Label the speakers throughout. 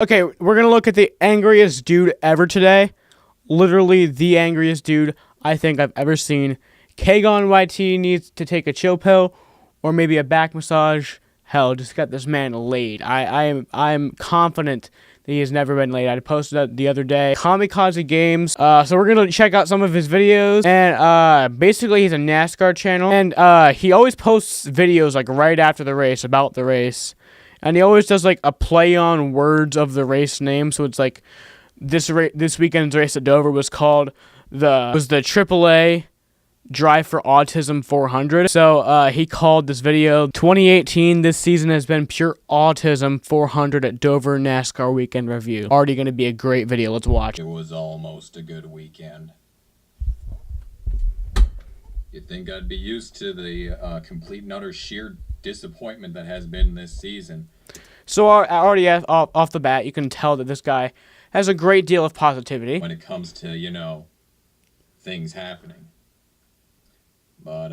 Speaker 1: Okay, we're gonna look at the angriest dude ever today. Literally the angriest dude I think I've ever seen. Kagon YT needs to take a chill pill or maybe a back massage. Hell, just get this man laid. I'm confident that he has never been laid. I posted that the other day. Kamikaze Games. So we're gonna check out some of his videos. And basically he's a NASCAR channel. And he always posts videos like right after the race, about the race. And he always does like a play on words of the race name. So it's like this weekend's race at Dover was called the AAA Drive for Autism 400. So he called this video 2018. This season has been pure autism 400 at Dover NASCAR weekend review. Already going to be a great video. Let's watch.
Speaker 2: It was almost a good weekend. You'd think I'd be used to the complete and utter sheer disappointment that has been this season.
Speaker 1: So already off the bat, you can tell that this guy has a great deal of positivity
Speaker 2: when it comes to, you know, things happening. But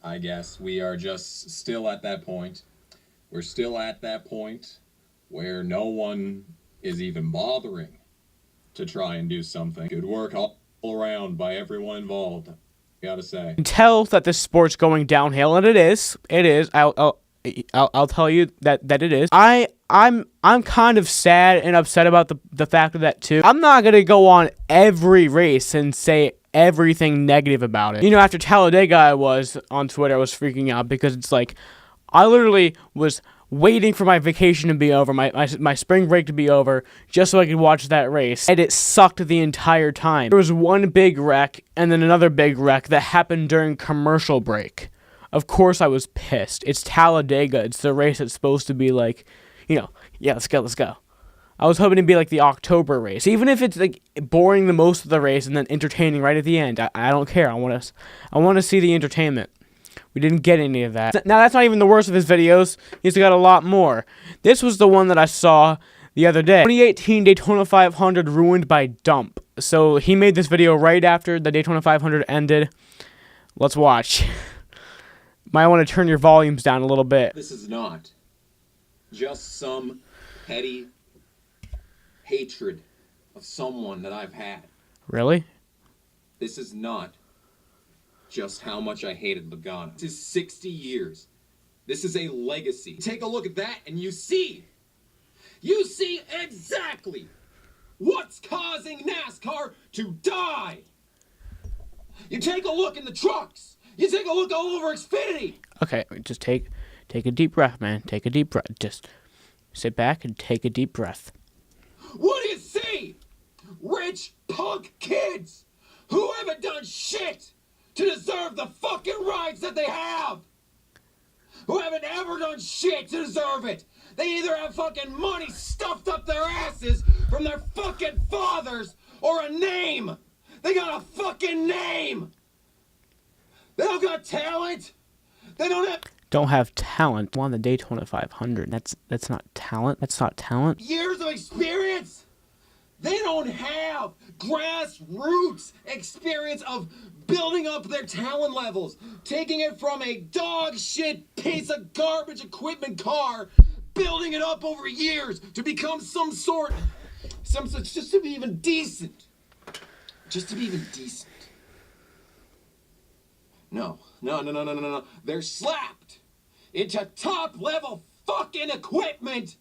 Speaker 2: I guess we are just still at that point. We're still at that point where no one is even bothering to try and do something. Good work all around by everyone involved, gotta say.
Speaker 1: You can tell that this sport's going downhill, and it is. It is. I'll tell you that it is. I'm kind of sad and upset about the fact of that too. I'm not gonna go on every race and say everything negative about it. You know, after Talladega, I was on Twitter, I was freaking out because it's like I literally was waiting for my vacation to be over, my spring break to be over, just so I could watch that race. And it sucked the entire time. There was one big wreck and then another big wreck that happened during commercial break. Of course I was pissed. It's Talladega. It's the race that's supposed to be like, you know, yeah, let's go. I was hoping to be like the October race. Even if it's like boring the most of the race and then entertaining right at the end. I don't care. I want to see the entertainment. We didn't get any of that. Now, that's not even the worst of his videos. He's got a lot more. This was the one that I saw the other day. 2018 Daytona 500 ruined by dump. So he made this video right after the Daytona 500 ended. Let's watch. Might want to turn your volumes down a little bit.
Speaker 2: This is not just some petty hatred of someone that I've had.
Speaker 1: Really?
Speaker 2: This is not just how much I hated Logano. This is 60 years. This is a legacy. Take a look at that and you see exactly what's causing NASCAR to die. You take a look in the trucks. You take a look all over Xfinity.
Speaker 1: Okay, just take a deep breath, man. Take a deep breath. Just sit back and take a deep breath.
Speaker 2: What do you see? Rich punk kids who haven't done shit to deserve the fucking rights that they have. Who haven't ever done shit to deserve it. They either have fucking money stuffed up their asses from their fucking fathers or a name. They got a fucking name. They don't got talent. They don't have
Speaker 1: talent. Won the Daytona 500. That's not talent. That's not talent.
Speaker 2: Years of experience. They don't have grassroots experience of building up their talent levels, taking it from a dog shit piece of garbage equipment car, building it up over years to become just to be even decent. Just to be even decent. No. They're slapped into top level fucking equipment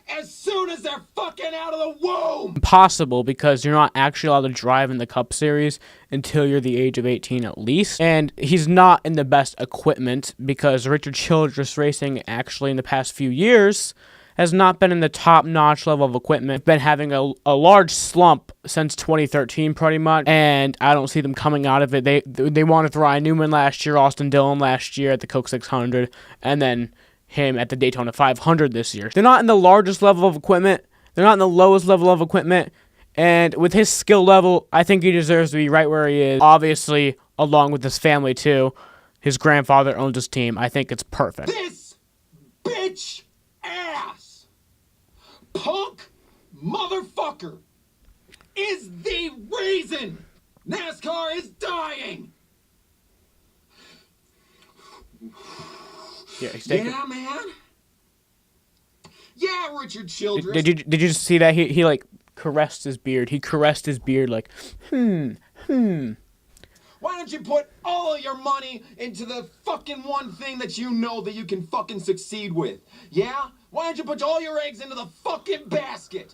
Speaker 2: as soon as they're fucking out of the womb.
Speaker 1: Impossible, because you're not actually allowed to drive in the Cup Series until you're the age of 18 at least. And he's not in the best equipment because Richard Childress Racing actually in the past few years has not been in the top-notch level of equipment. Been having a large slump since 2013 pretty much, and I don't see them coming out of it. They wanted Ryan Newman last year, Austin Dillon last year at the Coke 600, and then him at the Daytona 500 this year. They're not in the largest level of equipment. They're not in the lowest level of equipment. And with his skill level, I think he deserves to be right where he is. Obviously, along with his family too. His grandfather owns his team. I think it's perfect.
Speaker 2: This bitch ass punk motherfucker is the reason NASCAR is dying.
Speaker 1: Yeah, he's taking...
Speaker 2: Yeah, man. Yeah, Richard Childress.
Speaker 1: Did you just see that? He like caressed his beard. He caressed his beard like,
Speaker 2: Why don't you put all of your money into the fucking one thing that you know that you can fucking succeed with? Yeah? Why don't you put all your eggs into the fucking basket?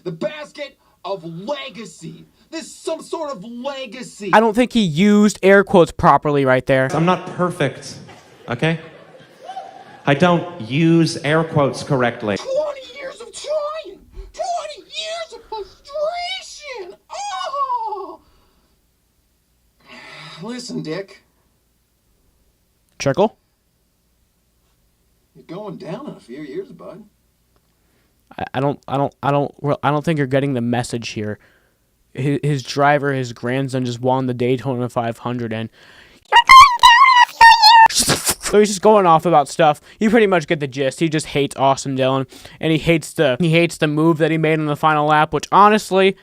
Speaker 2: The basket of legacy. This is some sort of legacy.
Speaker 1: I don't think he used air quotes properly right there.
Speaker 3: I'm not perfect, okay? I don't use air quotes correctly.
Speaker 2: 20 years of trying! 20 years of frustration! Oh! Listen, Dick.
Speaker 1: Trickle?
Speaker 2: You're going down in a few years, bud.
Speaker 1: I don't think you're getting the message here. His driver, his grandson, just won the Daytona 500, and so he's just going off about stuff. You pretty much get the gist. He just hates Austin Dillon, and he hates the move that he made on the final lap. Which honestly,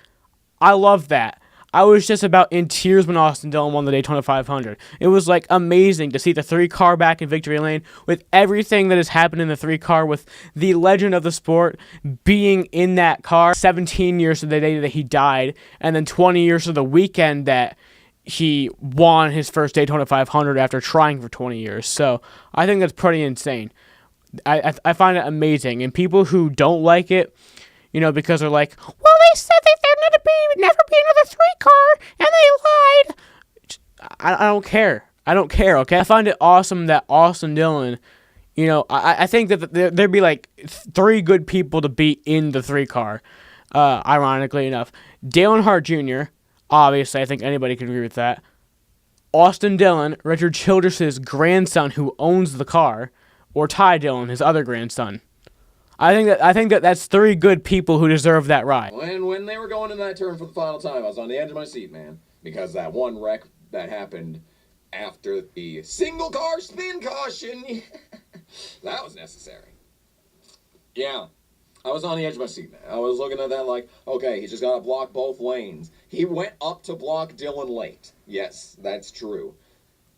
Speaker 1: I love that. I was just about in tears when Austin Dillon won the Daytona 500. It was like amazing to see the 3-car back in victory lane with everything that has happened in the 3-car, with the legend of the sport being in that car. 17 years to the day that he died, and then 20 years to the weekend that he won his first Daytona 500 after trying for 20 years. So I think that's pretty insane. I find it amazing, and people who don't like it, you know, because they're like, well, they said that there never be another 3-car, and they lied. I don't care. I don't care, okay? I find it awesome that Austin Dillon, you know, I think that there'd be like 3 good people to be in the 3-car, ironically enough. Dale Earnhardt Jr., obviously, I think anybody can agree with that. Austin Dillon, Richard Childress' grandson who owns the car, or Ty Dillon, his other grandson. I think that that's 3 good people who deserve that ride.
Speaker 2: When they were going in that turn for the final time, I was on the edge of my seat, man. Because that one wreck that happened after the single car spin caution, that was necessary. Yeah, I was on the edge of my seat, man. I was looking at that like, okay, he's just got to block both lanes. He went up to block Dillon late. Yes, that's true.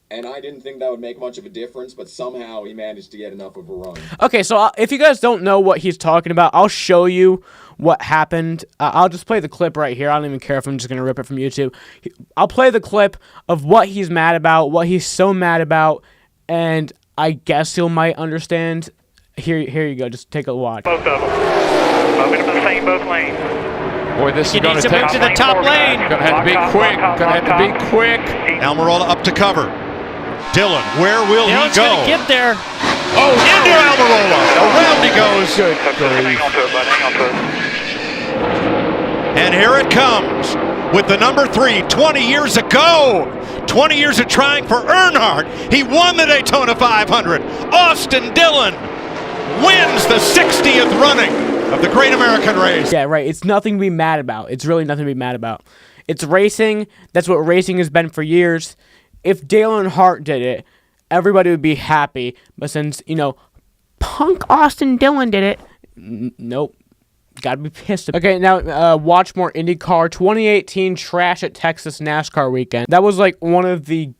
Speaker 2: And I didn't think that would make much of a difference, but somehow he managed to get enough of a run.
Speaker 1: Okay, so if you guys don't know what he's talking about, I'll show you what happened. I'll just play the clip right here. I don't even care if I'm just going to rip it from YouTube. I'll play the clip of what he's mad about, what he's so mad about, and I guess you might understand. Here you go. Just take a watch.
Speaker 4: Both of them. Moving to the same both lanes.
Speaker 5: Boy, this is going to
Speaker 6: move to the top lane.
Speaker 5: Going to have to be quick. Going to have to be quick.
Speaker 6: Almirola up to cover. Dillon, where will
Speaker 4: Dillon's
Speaker 6: he go?
Speaker 4: Gonna get there.
Speaker 6: Oh, into Almirola. Around he goes.
Speaker 5: Good
Speaker 4: Hang on to it, bud. Hang on to it.
Speaker 6: And here it comes with the number 3 20 years ago. 20 years of trying for Earnhardt. He won the Daytona 500. Austin Dillon wins the 60th running of the Great American Race.
Speaker 1: Yeah, right. It's nothing to be mad about. It's really nothing to be mad about. It's racing. That's what racing has been for years. If Dale Earnhardt did it, everybody would be happy. But since, you know, punk Austin Dillon did it, nope. Gotta be pissed. Okay, now watch more IndyCar 2018 trash at Texas NASCAR weekend. That was like one of the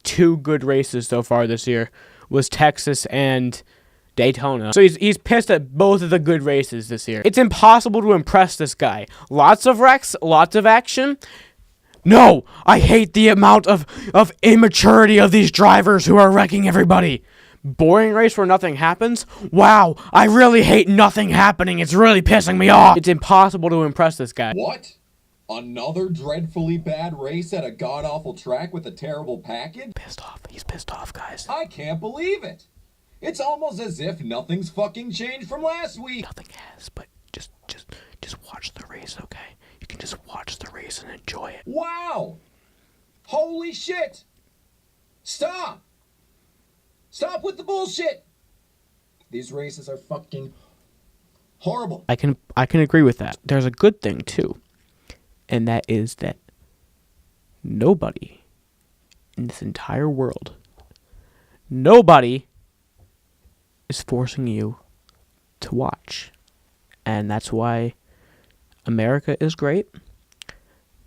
Speaker 1: 2 good races so far this year, was Texas and Daytona. So he's pissed at both of the good races this year. It's impossible to impress this guy. Lots of wrecks, lots of action. No, I hate the amount of immaturity of these drivers who are wrecking everybody. Boring race where nothing happens? Wow, I really hate nothing happening. It's really pissing me off. It's impossible to impress this guy.
Speaker 2: What? Another dreadfully bad race at a god-awful track with a terrible package?
Speaker 1: Pissed off. He's pissed off, guys.
Speaker 2: I can't believe it. It's almost as if nothing's fucking changed from last week.
Speaker 1: Nothing has, but just watch the race, okay? You can just watch the race and enjoy it.
Speaker 2: Wow! Holy shit! Stop! Stop with the bullshit! These races are fucking horrible.
Speaker 1: I can agree with that. There's a good thing too, and that is that nobody in this entire world, nobody is forcing you to watch, and that's why America is great.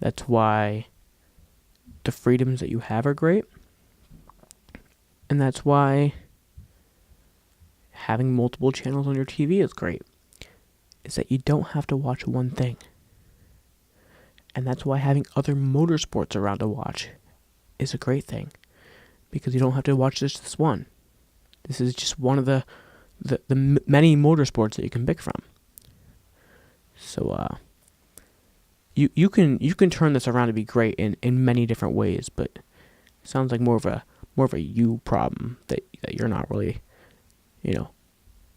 Speaker 1: That's why the freedoms that you have are great. And that's why having multiple channels on your TV is great, is that you don't have to watch one thing. And that's why having other motorsports around to watch is a great thing, because you don't have to watch just this one. This is just one of the many motorsports that you can pick from. So you can turn this around to be great in many different ways, but it sounds like more of a you problem that you're not really,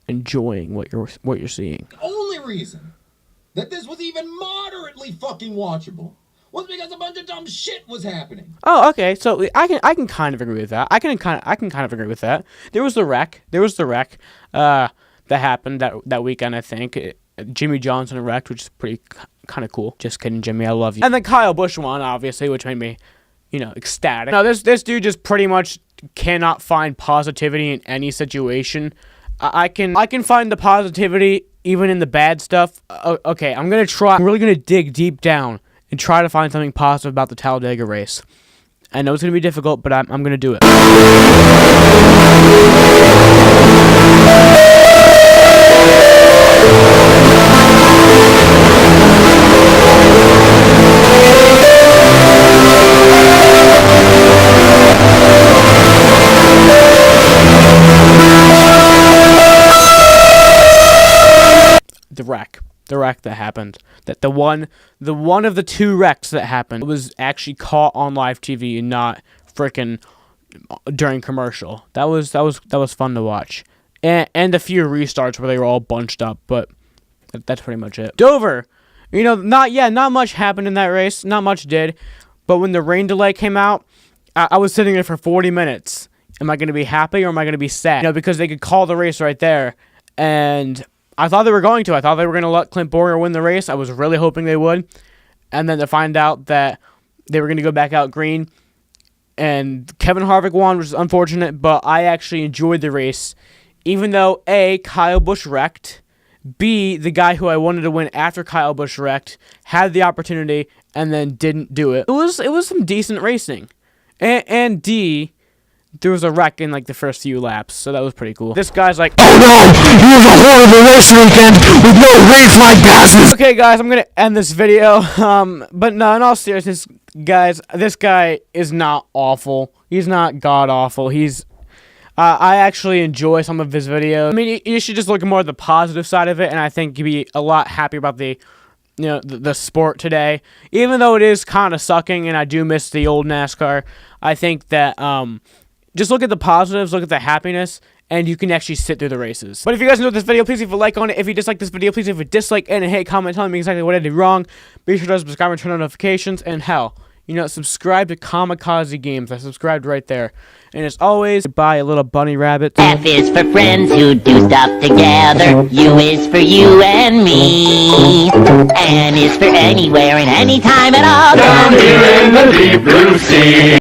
Speaker 1: enjoying what you're seeing.
Speaker 2: The only reason that this was even moderately fucking watchable was because a bunch of dumb shit was happening.
Speaker 1: Oh, okay. So I can kind of agree with that. I can kind of agree with that. There was the wreck that happened that weekend. I think Jimmy Johnson wrecked, which is pretty kind of cool. Just kidding, Jimmy. I love you. And then Kyle Busch won, obviously, which made me, ecstatic. No, this dude just pretty much cannot find positivity in any situation. I can find the positivity even in the bad stuff. Okay, I'm gonna try. I'm really gonna dig deep down and try to find something positive about the Talladega race. I know it's gonna be difficult, but I'm gonna do it. The wreck that happened, that the one of the two wrecks that happened was actually caught on live TV and not freaking during commercial. That was fun to watch, and a few restarts where they were all bunched up, but that's pretty much it. Dover, not much happened in that race, not much did, but when the rain delay came out, I was sitting there for 40 minutes. Am I going to be happy or am I going to be sad? Because they could call the race right there, and I thought they were going to. I thought they were going to let Clint Bowyer win the race. I was really hoping they would. And then to find out that they were going to go back out green. And Kevin Harvick won, which is unfortunate. But I actually enjoyed the race. Even though, A, Kyle Busch wrecked. B, the guy who I wanted to win after Kyle Busch wrecked had the opportunity and then didn't do it. It was some decent racing. And D, there was a wreck in the first few laps, so that was pretty cool. This guy's like, "Oh no, here's a horrible race weekend with no green flag passes." Okay, guys, I'm gonna end this video. But no, in all seriousness, guys, this guy is not awful. He's not god awful. I actually enjoy some of his videos. I mean, you should just look more at the positive side of it, and I think you'd be a lot happier about the sport today. Even though it is kind of sucking, and I do miss the old NASCAR, I think that just look at the positives, look at the happiness, and you can actually sit through the races. But if you guys enjoyed this video, please leave a like on it. If you dislike this video, please leave a dislike and a hate comment telling me exactly what I did wrong. Be sure to subscribe and turn on notifications, and hell, subscribe to Kamikaze Games. I subscribed right there. And as always, buy a little bunny rabbit.
Speaker 7: F is for friends who do stuff together. U is for you and me. N is for anywhere and anytime at all. Down here in the deep blue sea.